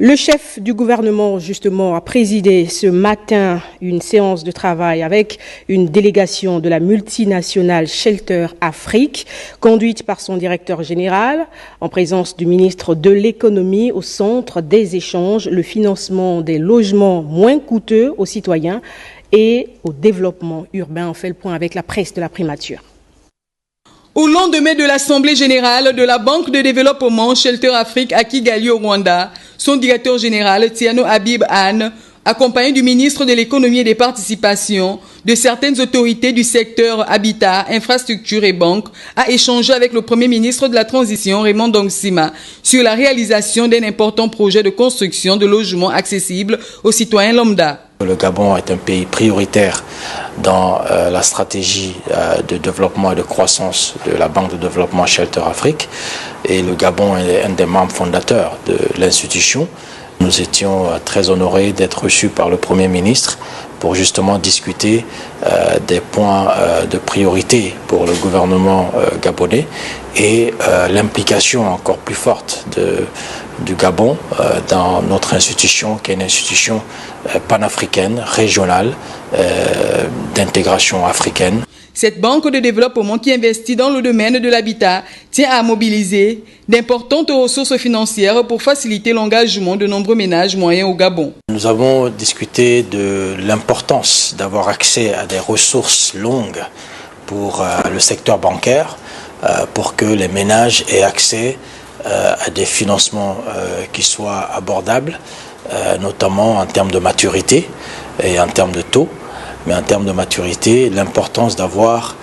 Le chef du gouvernement, justement, a présidé ce matin une séance de travail avec une délégation de la multinationale Shelter Afrique, conduite par son directeur général, en présence du ministre de l'économie, au centre des échanges, le financement des logements moins coûteux aux citoyens et au développement urbain. On fait le point avec la presse de la primature. Au lendemain de l'Assemblée générale de la Banque de développement Shelter Afrique à Kigali au Rwanda, son directeur général, Tiano Habib Anne, accompagné du ministre de l'économie et des participations, de certaines autorités du secteur habitat, infrastructure et banque, a échangé avec le premier ministre de la transition, Raymond Dongsima, sur la réalisation d'un important projet de construction de logements accessibles aux citoyens lambda. Le Gabon est un pays prioritaire dans la stratégie de développement et de croissance de la Banque de développement Shelter Afrique. Et le Gabon est un des membres fondateurs de l'institution. Nous étions très honorés d'être reçus par le Premier ministre pour justement discuter des points de priorité pour le gouvernement gabonais et l'implication encore plus forte du Gabon dans notre institution, qui est une institution panafricaine, régionale, d'intégration africaine. Cette banque de développement qui investit dans le domaine de l'habitat tient à mobiliser d'importantes ressources financières pour faciliter l'engagement de nombreux ménages moyens au Gabon. Nous avons discuté de l'importance d'avoir accès à des ressources longues pour le secteur bancaire, pour que les ménages aient accès à des financements qui soient abordables, notamment en termes de maturité et en termes de taux. Mais en termes de maturité, l'importance d'avoir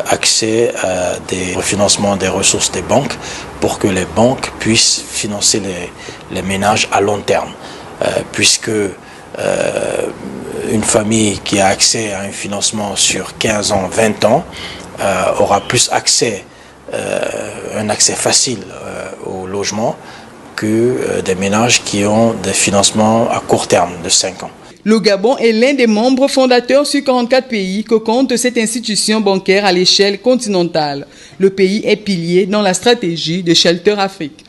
accès à des refinancements des ressources des banques pour que les banques puissent financer les ménages à long terme. Puisque une famille qui a accès à un financement sur 15 ans, 20 ans, aura plus accès, un accès facile au logement que des ménages qui ont des financements à court terme de 5 ans. Le Gabon est l'un des membres fondateurs sur 44 pays que compte cette institution bancaire à l'échelle continentale. Le pays est pilier dans la stratégie de Shelter Afrique.